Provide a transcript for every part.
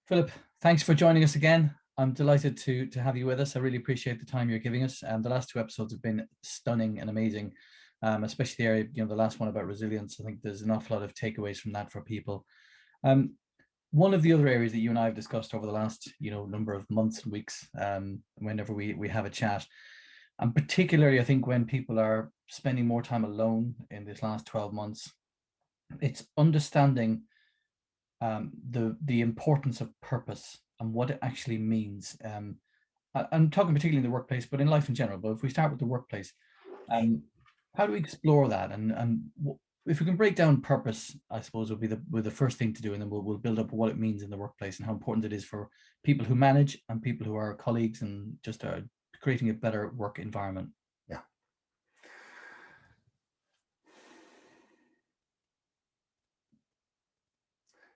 Philip, thanks for joining us again. I'm delighted to have you with us. I really appreciate the time you're giving us. The last two episodes have been stunning and amazing, especially the area, the last one about resilience. I think there's an awful lot of takeaways from that for people. Um, One of the other areas that you and I have discussed over the last, number of months and weeks, whenever we have a chat, and particularly I think when people are spending more time alone in this last 12 months, it's understanding the importance of purpose and what it actually means. I'm talking particularly in the workplace, but in life in general. But if we start with the workplace, um, how do we explore that? If we can break down purpose, I suppose would be the first thing to do, and then we'll build up what it means in the workplace and how important it is for people who manage and people who are colleagues and just creating a better work environment. Yeah.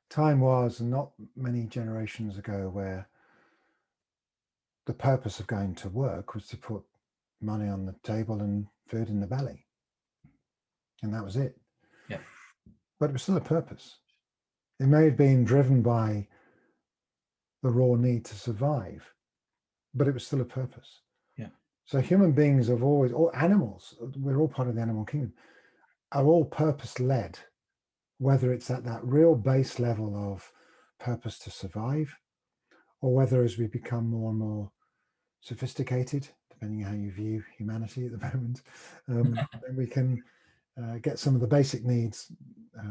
Time was not many generations ago where the purpose of going to work was to put money on the table and food in the belly. And that was it. Yeah. But it was still a purpose. It may have been driven by the raw need to survive, but it was still a purpose. Yeah. So human beings have always, or animals, we're all part of the animal kingdom, are all purpose-led, whether it's at that real base level of purpose to survive, or whether as we become more and more sophisticated, depending on how you view humanity at the moment, then we can get some of the basic needs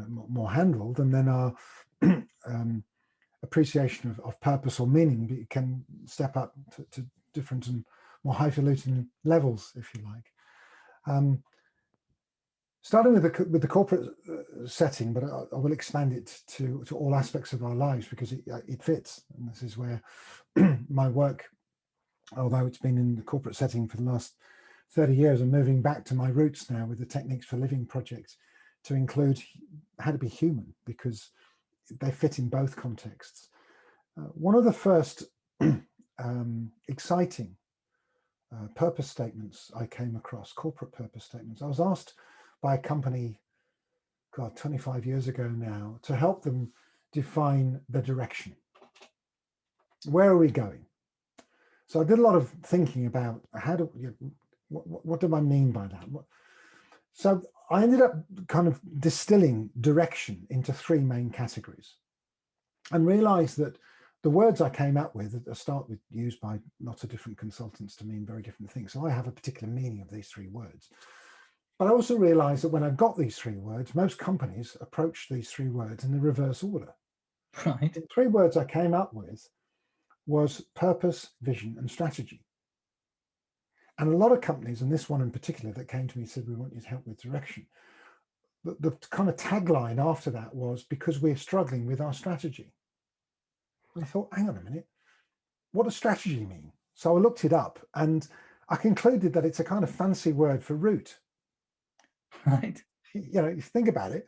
more handled, and then our appreciation of purpose or meaning can step up to different and more highfalutin levels, if you like. Starting with the corporate setting, but I will expand it to all aspects of our lives because it fits. And this is where my work, although it's been in the corporate setting for the last 30 years, I'm moving back to my roots now with the Techniques for Living project to include how to be human, because they fit in both contexts. One of the first exciting purpose statements I came across, corporate purpose statements, I was asked by a company, 25 years ago now, to help them define the direction. Where are we going? So I did a lot of thinking about what do I mean by that? So I ended up kind of distilling direction into three main categories and realized that the words I came up with at the start were used by lots of different consultants to mean very different things. So I have a particular meaning of these three words. But I also realized that when I got these three words, most companies approach these three words in the reverse order. Right. The three words I came up with was purpose, vision, and strategy. And a lot of companies, and this one in particular that came to me said, we want you to help with direction. The kind of tagline after that was, because we're struggling with our strategy. And I thought, hang on a minute, what does strategy mean? So I looked it up and I concluded that it's a kind of fancy word for route. Right. If you think about it,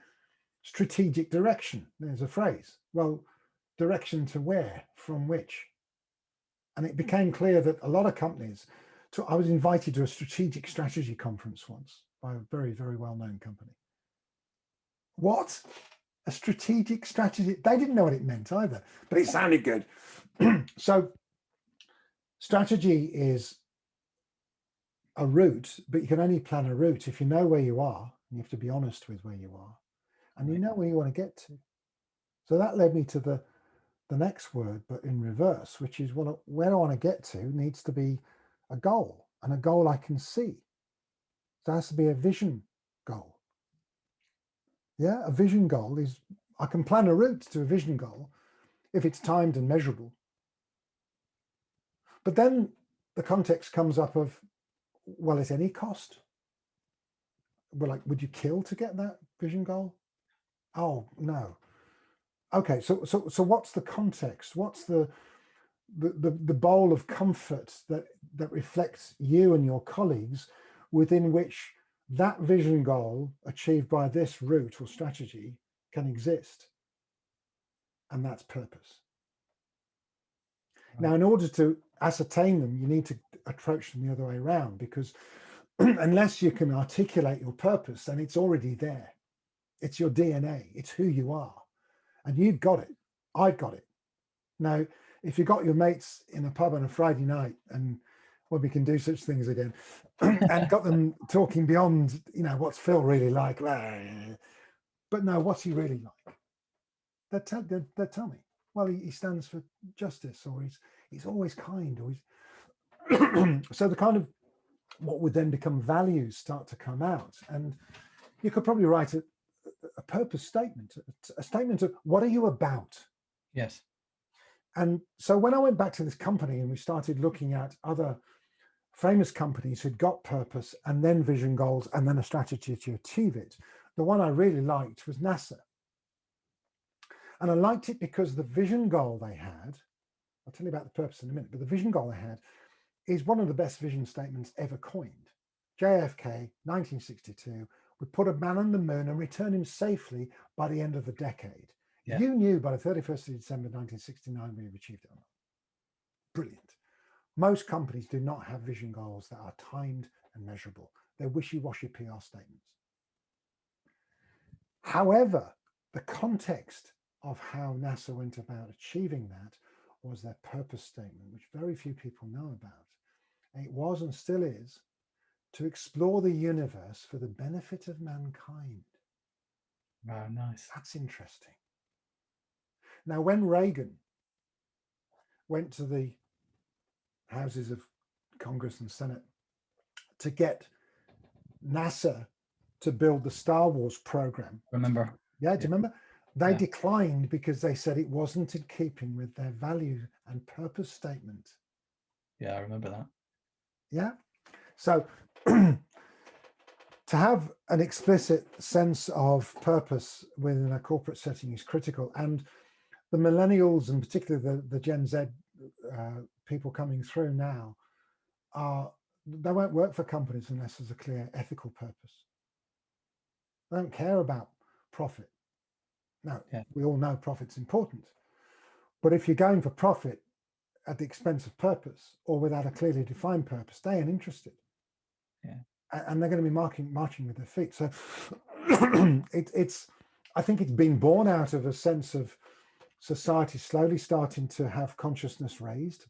strategic direction, there's a phrase. Well, direction to where, from which? And it became clear that a lot of companies, I was invited to a strategic strategy conference once by a very, very well-known company. What? A strategic strategy? They didn't know what it meant either, but it sounded good. So strategy is a route, but you can only plan a route if you know where you are, and you have to be honest with where you are, and you know where you want to get to. So that led me to the next word, but in reverse, which is, well, where I want to get to needs to be a goal, and a goal I can see. So it has to be a vision goal. Yeah, a vision goal is, I can plan a route to a vision goal if it's timed and measurable. But then the context comes up of, well, at any cost? Well, like, would you kill to get that vision goal? Oh, no. Okay, so what's the context? What's the bowl of comfort that reflects you and your colleagues, within which that vision goal achieved by this route or strategy can exist? And that's purpose. Now, in order to ascertain them, you need to approach them the other way around, because unless you can articulate your purpose, then it's already there. It's your DNA. It's who you are. And you've got it. I've got it. Now, if you got your mates in a pub on a Friday night, and when we can do such things again, and got them talking beyond, what's Phil really like? But no, what's he really like? They'd tell me. Well, he stands for justice, or he's always kind, or he's so the kind of what would then become values start to come out, and you could probably write a purpose statement, a statement of what are you about? Yes. And so when I went back to this company and we started looking at other famous companies who'd got purpose and then vision goals and then a strategy to achieve it, the one I really liked was NASA. And I liked it because the vision goal they had, I'll tell you about the purpose in a minute, but the vision goal they had is one of the best vision statements ever coined. JFK, 1962, would put a man on the moon and return him safely by the end of the decade. Yeah. You knew by the 31st of December 1969 we have achieved it or not. Brilliant. Most companies do not have vision goals that are timed and measurable. They're wishy-washy PR statements. However, the context of how NASA went about achieving that was their purpose statement, which very few people know about. And it was and still is to explore the universe for the benefit of mankind. Wow, nice. That's interesting. Now, when Reagan went to the houses of Congress and Senate to get NASA to build the Star Wars program. Remember? Yeah, do you remember? They declined because they said it wasn't in keeping with their value and purpose statement. Yeah, I remember that. Yeah. So to have an explicit sense of purpose within a corporate setting is critical. And the millennials, and particularly the Gen Z people coming through now, they won't work for companies unless there's a clear ethical purpose. They don't care about profit. Now, we all know profit's important. But if you're going for profit at the expense of purpose or without a clearly defined purpose, they ain't interested. Yeah. And they're going to be marching with their feet. So I think it's been born out of a sense of society slowly starting to have consciousness raised.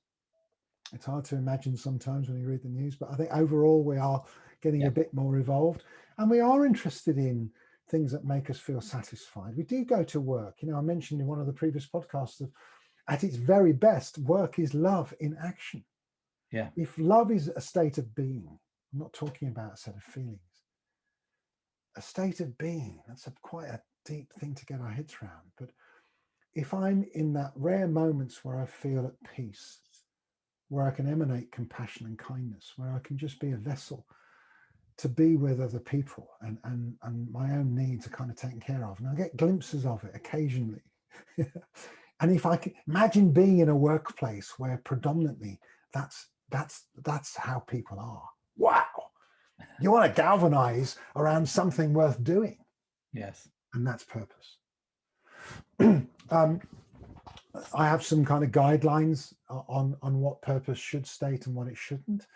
It's hard to imagine sometimes when you read the news, but I think overall we are getting a bit more evolved, and we are interested in things that make us feel satisfied. We do go to work. I mentioned in one of the previous podcasts that at its very best, work is love in action. Yeah. If love is a state of being, I'm not talking about a set of feelings. A state of being, that's quite a deep thing to get our heads around. But if I'm in that rare moments where I feel at peace, where I can emanate compassion and kindness, where I can just be a vessel to be with other people, and my own needs are kind of taken care of. And I get glimpses of it occasionally. And if I can imagine being in a workplace where predominantly that's how people are. Wow. You want to galvanize around something worth doing. Yes. And that's purpose. I have some kind of guidelines on what purpose should state and what it shouldn't.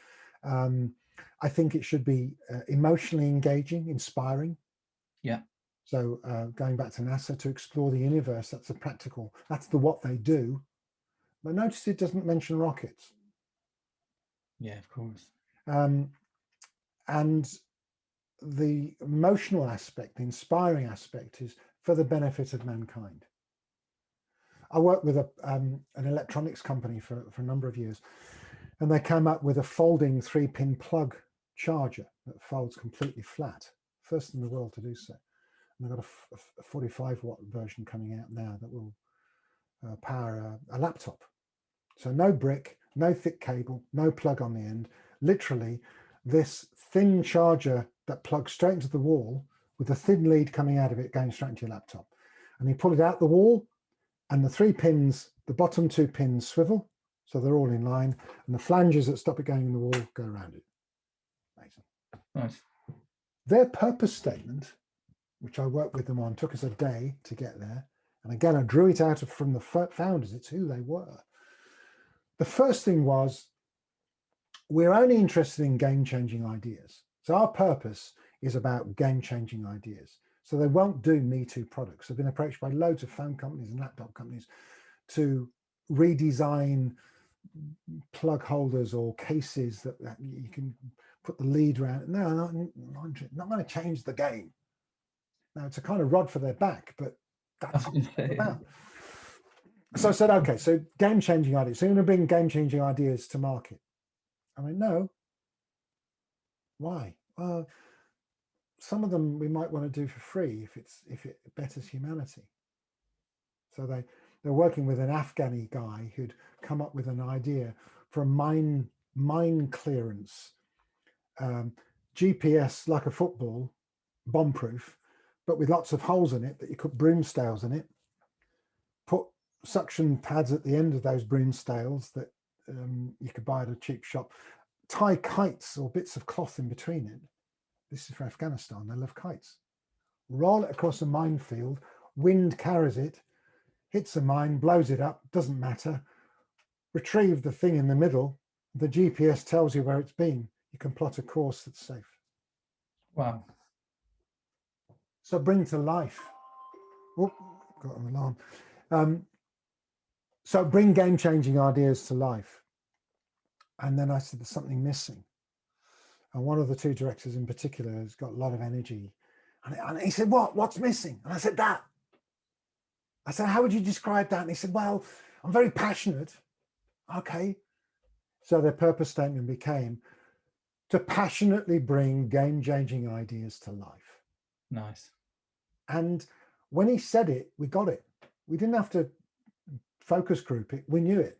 I think it should be emotionally engaging, inspiring. Yeah. So going back to NASA, to explore the universe, that's what they do. But notice it doesn't mention rockets. Yeah, of course. And the emotional aspect, the inspiring aspect, is for the benefit of mankind. I worked with an electronics company for a number of years, and they came up with a folding 3-pin plug charger that folds completely flat. First in the world to do so. And they've got a 45-watt version coming out now that will power a laptop. So no brick, no thick cable, no plug on the end. Literally, this thin charger that plugs straight into the wall with a thin lead coming out of it going straight into your laptop. And you pull it out the wall, and the 3 pins, the bottom 2 pins swivel, so they're all in line, and the flanges that stop it going in the wall go around it. Amazing. Nice. Their purpose statement, which I worked with them on, took us a day to get there. And again, I drew it out from the founders. It's who they were. The first thing was, we're only interested in game-changing ideas. So our purpose is about game-changing ideas. So they won't do Me Too products. They've been approached by loads of phone companies and laptop companies to redesign plug holders or cases that you can put the lead around. No, not going to change the game. Now, it's a kind of rod for their back, but that's what it's about. So I said, okay, so game-changing ideas. So you're going to bring game-changing ideas to market. I went, no. Why? Well, some of them we might want to do for free if it betters humanity. So they're working with an Afghani guy who'd come up with an idea for a mine clearance GPS, like a football, bomb-proof, but with lots of holes in it that you put broomstails in it, put suction pads at the end of those broomstails that you could buy at a cheap shop, tie kites or bits of cloth in between it. This is for Afghanistan, they love kites. Roll it across a minefield, wind carries it, hits a mine, blows it up, doesn't matter. Retrieve the thing in the middle, the GPS tells you where it's been. You can plot a course that's safe. Wow. So bring to life. Oh, got an alarm. So bring game-changing ideas to life. And then I said, there's something missing. And one of the two directors in particular has got a lot of energy. And he said, what's missing? And I said, that. I said, how would you describe that? And he said, well, I'm very passionate. Okay. So their purpose statement became to passionately bring game-changing ideas to life. Nice. And when he said it, we got it. We didn't have to focus group it. We knew it.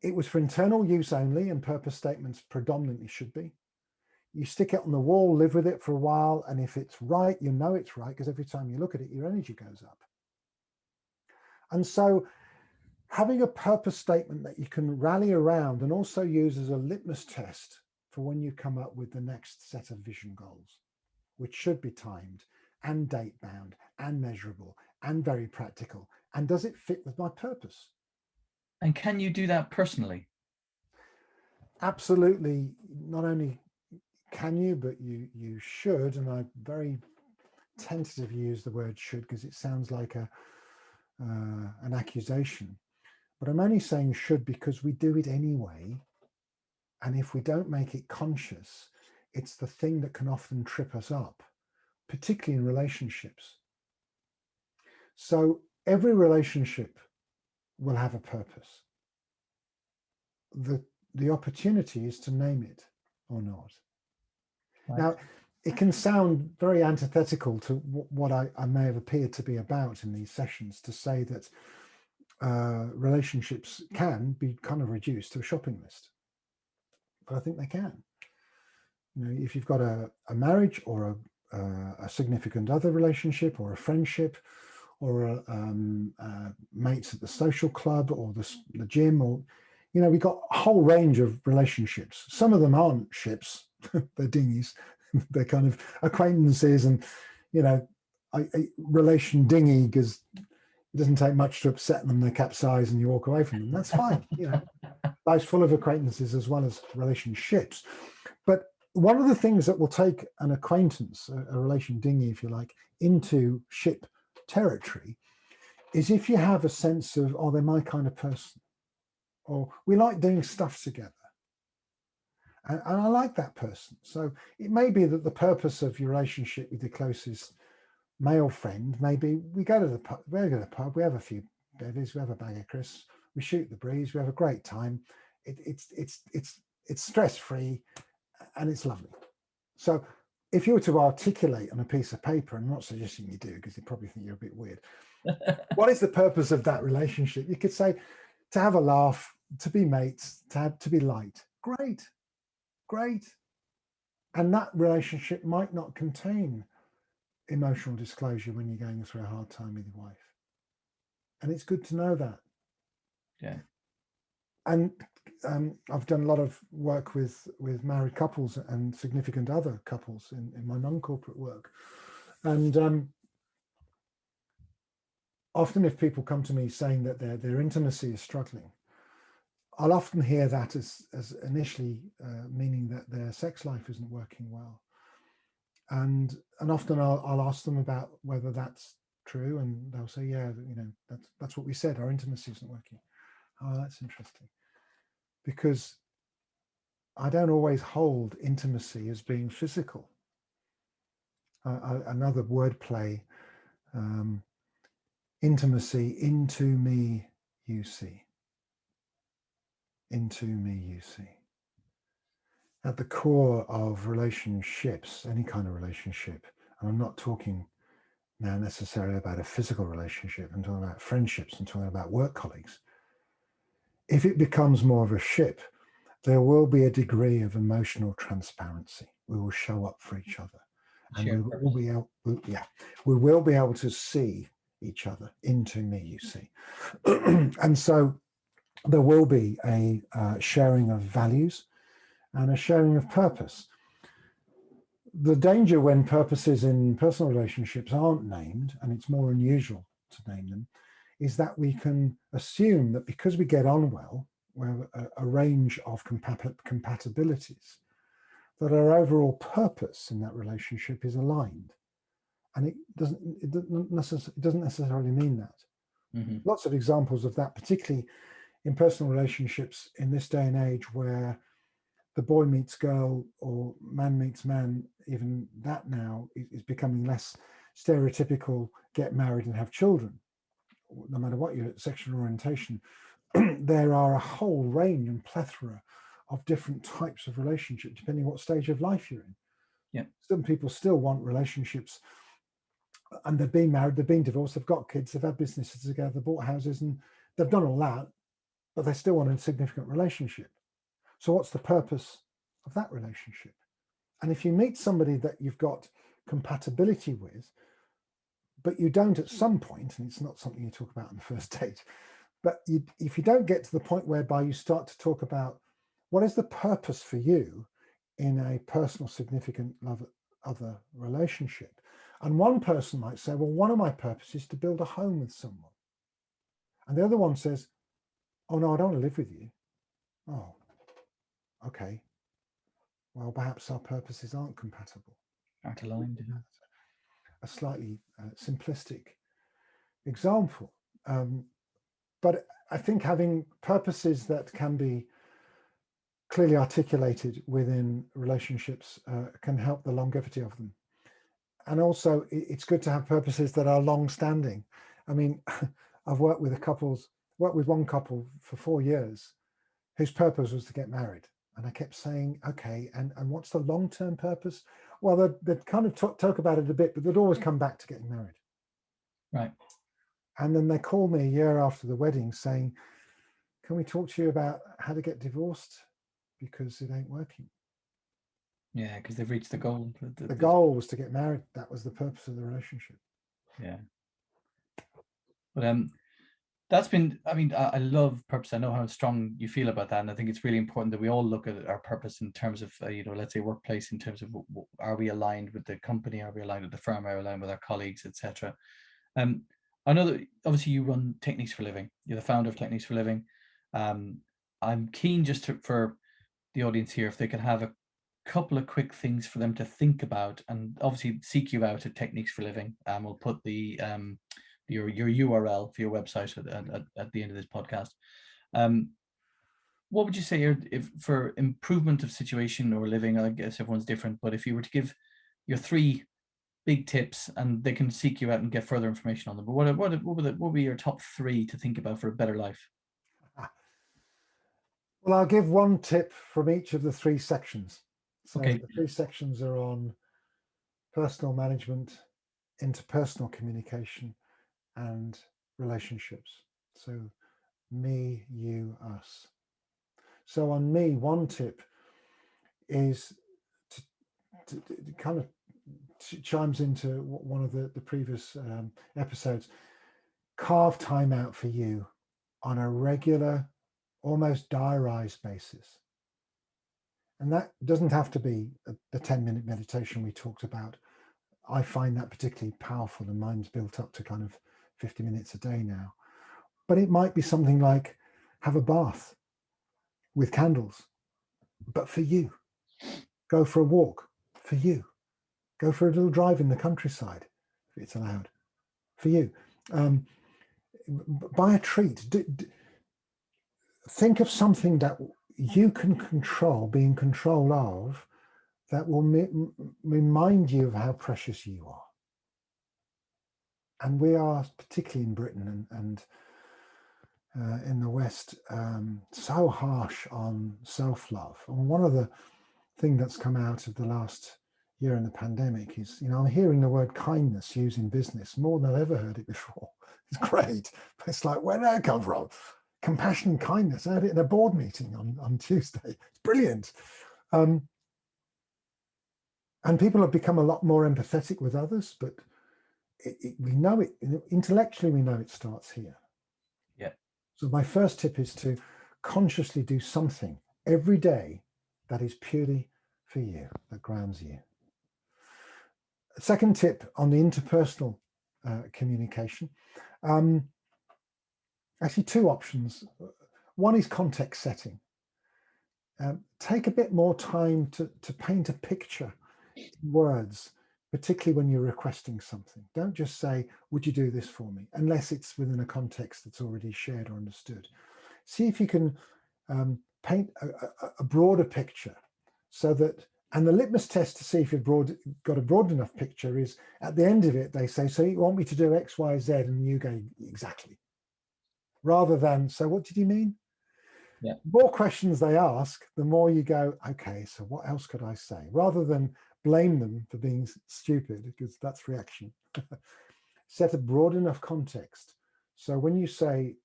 It was for internal use only, and purpose statements predominantly should be. You stick it on the wall, live with it for a while, and if it's right, you know it's right, because every time you look at it, your energy goes up. And so having a purpose statement that you can rally around and also use as a litmus test for when you come up with the next set of vision goals, which should be timed and date bound and measurable and very practical. And does it fit with my purpose? And can you do that personally? Absolutely. Not only can you, but you should. And I very tentatively use the word should because it sounds like an accusation. But I'm only saying should because we do it anyway. And if we don't make it conscious, it's the thing that can often trip us up, particularly in relationships. So every relationship will have a purpose. The opportunity is to name it or not. Right. Now, it can sound very antithetical to what I may have appeared to be about in these sessions, to say that relationships can be kind of reduced to a shopping list. But I think they can. You know, if you've got a marriage or a significant other relationship or a friendship or mates at the social club or the gym, or, you know, we've got a whole range of relationships. Some of them aren't ships, they're dinghies. They're kind of acquaintances, and, you know, a relation dinghy because it doesn't take much to upset them. They capsize and you walk away from them. That's fine. You know, life's full of acquaintances as well as relationships. But one of the things that will take an acquaintance, a relation dinghy, if you like, into ship territory is if you have a sense of, oh, they're my kind of person, or we like doing stuff together. And I like that person. So it may be that the purpose of your relationship with your closest male friend, maybe we go to the pub, we have a few bevies, we have a bag of crisps, we shoot the breeze, we have a great time. It's stress-free and it's lovely. So if you were to articulate on a piece of paper, and I'm not suggesting you do because they probably think you're a bit weird, what is the purpose of that relationship? You could say to have a laugh, to be mates, to be light. Great. And that relationship might not contain emotional disclosure when you're going through a hard time with your wife. And it's good to know that. Yeah. And I've done a lot of work with married couples and significant other couples in my non-corporate work. And often if people come to me saying that their intimacy is struggling, I'll often hear that as initially meaning that their sex life isn't working well. And often I'll ask them about whether that's true, and they'll say, yeah, you know, that's what we said, our intimacy isn't working. Oh, that's interesting. Because I don't always hold intimacy as being physical. Another wordplay, intimacy, into me you see. Into me you see. At the core of relationships, any kind of relationship, and I'm not talking now necessarily about a physical relationship, I'm talking about friendships, I'm talking about work colleagues. If it becomes more of a ship, there will be a degree of emotional transparency. We will show up for each other. And we will be able, we will be able to see each other. Into me, you see. And so there will be a sharing of values and a sharing of purpose. The danger when purposes in personal relationships aren't named, and it's more unusual to name them, is that we can assume that because we get on well, we have a range of compatibilities, that our overall purpose in that relationship is aligned. And it doesn't necessarily mean that. Mm-hmm. Lots of examples of that, particularly in personal relationships in this day and age where the boy meets girl or man meets man, even that now is becoming less stereotypical, get married and have children, no matter what your sexual orientation. There are a whole range and plethora of different types of relationships, depending what stage of life you're in. Yeah. Some people still want relationships, and they've been married, they've been divorced, they've got kids, they've had businesses together, they've bought houses, and they've done all that, but they still want a significant relationship. So what's the purpose of that relationship? And if you meet somebody that you've got compatibility with, but you don't at some point, and it's not something you talk about on the first date, but if you don't get to the point whereby you start to talk about what is the purpose for you in a personal, significant other relationship. And one person might say, well, one of my purposes is to build a home with someone. And the other one says, oh, no, I don't want to live with you. Oh, okay. Well, perhaps our purposes aren't compatible. Aren't aligned. A slightly simplistic example. But I think having purposes that can be clearly articulated within relationships can help the longevity of them. And also, it's good to have purposes that are long-standing. I mean, I've worked with one couple for 4 years whose purpose was to get married. And I kept saying, okay, and what's the long-term purpose? Well, they'd kind of talk about it a bit, but they'd always come back to getting married. Right. And then they called me a year after the wedding saying, can we talk to you about how to get divorced? Because it ain't working. Yeah, because they've reached the goal. The goal was to get married. That was the purpose of the relationship. Yeah. But that's been, I mean, I love purpose. I know how strong you feel about that. And I think it's really important that we all look at our purpose in terms of, let's say workplace, in terms of, are we aligned with the company? Are we aligned with the firm? Are we aligned with our colleagues, etc.? I know that obviously you run Techniques for Living. You're the founder of Techniques for Living. I'm keen just for the audience here, if they could have a couple of quick things for them to think about, and obviously seek you out at Techniques for Living. We'll put the your URL for your website at the end of this podcast. What would you say if for improvement of situation or living? I guess everyone's different, but if you were to give your 3 big tips, and they can seek you out and get further information on them, but what would be your top 3 to think about for a better life? Well, I'll give one tip from each of the 3 sections. So Okay. the 3 sections are on personal management, interpersonal communication, and relationships. So me, you, us. So on me, one tip is to kind of chimes into one of the previous episodes. Carve time out for you on a regular, almost diarized basis. And that doesn't have to be the 10-minute meditation we talked about. I find that particularly powerful, and mine's built up to kind of 50 minutes a day now. But it might be something like have a bath with candles, but for you. Go for a walk for you. Go for a little drive in the countryside, if it's allowed, for you. Buy a treat. think of something that you can control, be in control of, that will remind you of how precious you are. And we are, particularly in Britain and in the West, so harsh on self-love. And one of the things that's come out of the last year in the pandemic is, I'm hearing the word kindness used in business more than I've ever heard it before. It's great, but it's like, where did that come from? Compassion and kindness. I heard it in a board meeting on Tuesday. It's brilliant. And people have become a lot more empathetic with others, but we know it, intellectually, we know it starts here. Yeah. So my first tip is to consciously do something every day that is purely for you, that grounds you. Second tip on the interpersonal communication. Actually, two options. One is context setting. Take a bit more time to paint a picture in words, particularly when you're requesting something. Don't just say, would you do this for me? Unless it's within a context that's already shared or understood. See if you can paint a broader picture, so that, and the litmus test to see if you've got a broad enough picture is at the end of it, they say, so you want me to do X, Y, Z? And you go, exactly. Rather than, so what did you mean? Yeah. The more questions they ask, the more you go, okay, so what else could I say? Rather than blame them for being stupid, because that's reaction. Set a broad enough context. So when you say,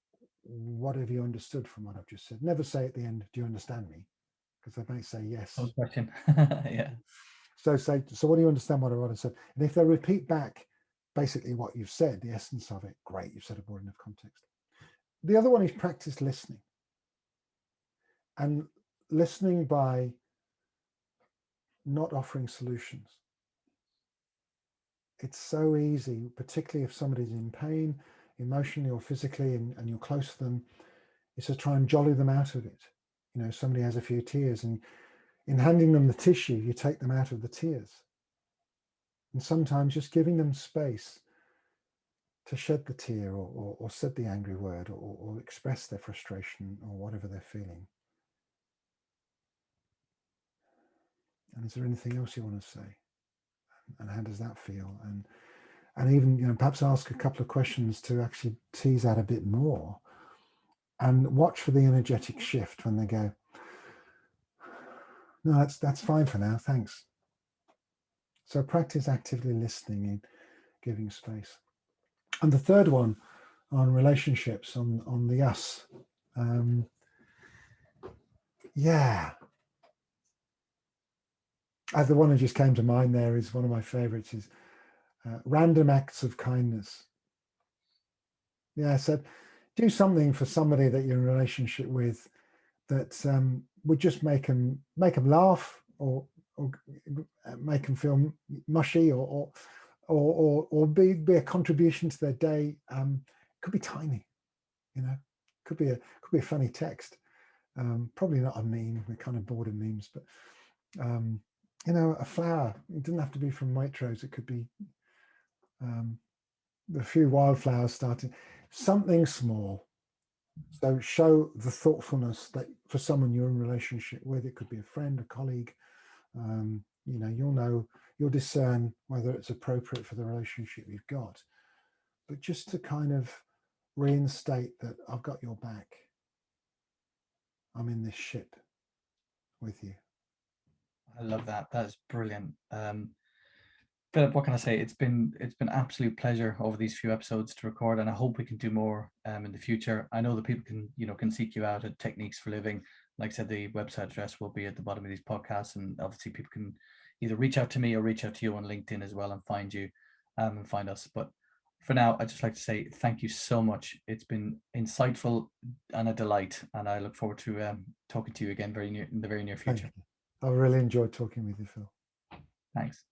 what have you understood from what I've just said? Never say at the end, do you understand me? Because they may say yes. No question. Yeah. So say, so what do you understand what I said? And if they repeat back basically what you've said, the essence of it, great, you've said a broad enough context. The other one is practice listening. And listening by not offering solutions. It's so easy, particularly if somebody's in pain, emotionally or physically, and you're close to them, is to try and jolly them out of it. Somebody has a few tears, and in handing them the tissue, you take them out of the tears. And sometimes just giving them space to shed the tear or said the angry word or express their frustration or whatever they're feeling. And is there anything else you want to say? And how does that feel? And even, perhaps ask a couple of questions to actually tease out a bit more, and watch for the energetic shift when they go, no, that's fine for now, thanks. So practice actively listening and giving space. And the third one on relationships, on the us. The one that just came to mind there is one of my favorites, is random acts of kindness. So do something for somebody that you're in a relationship with that would just make them laugh, or make them feel mushy, or be a contribution to their day. Could be tiny, could be a funny text. Probably not a meme. We're kind of bored of memes, but a flower. It doesn't have to be from Waitrose. It could be a few wildflowers starting. Something small. So show the thoughtfulness that for someone you're in relationship with. It could be a friend, a colleague. You'll discern whether it's appropriate for the relationship you've got. But just to kind of reinstate that I've got your back. I'm in this ship with you. I love that. That's brilliant. Philip, what can I say? It's been absolute pleasure over these few episodes to record, and I hope we can do more in the future. I know that people can seek you out at Techniques for Living. Like I said, the website address will be at the bottom of these podcasts, and obviously people can either reach out to me or reach out to you on LinkedIn as well and find you and find us. But for now, I'd just like to say thank you so much. It's been insightful and a delight, and I look forward to talking to you again in the very near future. I really enjoyed talking with you, Phil. Thanks.